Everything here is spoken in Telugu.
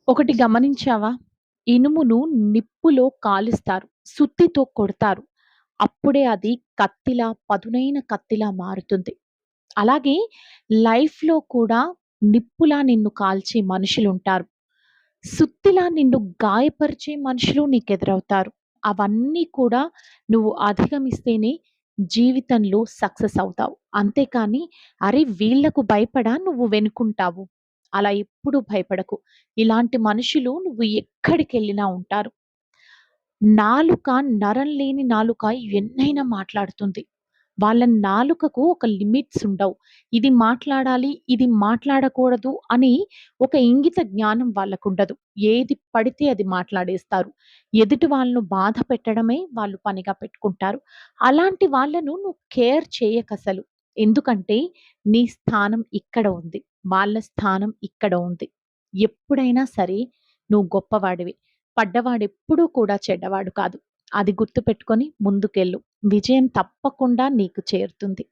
ఒకటి గమనించావా? ఇనుమును నిప్పులో కాలుస్తారు. సుత్తితో కొడతారు. అప్పుడే అది కత్తిలా, పదునైన కత్తిలా మారుతుంది. అలాగే లైఫ్‌లో కూడా నిప్పులా నిన్ను కాల్చే మనుషులుంటారు. సుత్తిలా నిన్ను గాయపరిచే మనుషులు నీకెదురవుతారు. అవన్నీ కూడా నువ్వు అధిగమిస్తేనే జీవితంలో సక్సెస్ అవుతావు. అంతేకాని అరే! వీళ్ళకు భయపడా నువ్వు వెనుకుంటావు. అలా ఎప్పుడు భయపడకు. ఇలాంటి మనుషులు నువ్వు ఎక్కడికెళ్ళినా ఉంటారు. నాలుక నరం లేని నాలుక ఎన్నైనా మాట్లాడుతుంది. వాళ్ళ నాలుకకు ఒక లిమిట్స్ ఉండవు. ఇది మాట్లాడాలి, ఇది మాట్లాడకూడదు అని ఒక ఇంగిత జ్ఞానం వాళ్ళకుండదు. ఏది పడితే అది మాట్లాడేస్తారు. ఎదుటి వాళ్ళను బాధ పెట్టడమే వాళ్ళు పనిగా పెట్టుకుంటారు. అలాంటి వాళ్ళను నువ్వు కేర్ చేయకసలు. ఎందుకంటే నీ స్థానం ఇక్కడ ఉంది. వాళ్ళ స్థానం ఇక్కడ ఉంది. ఎప్పుడైనా సరే నువ్వు గొప్పవాడివి. పడ్డవాడెప్పుడూ కూడా చెడ్డవాడు కాదు. అది గుర్తుపెట్టుకొని ముందుకెళ్ళు. విజయం తప్పకుండా నీకు చేరుతుంది.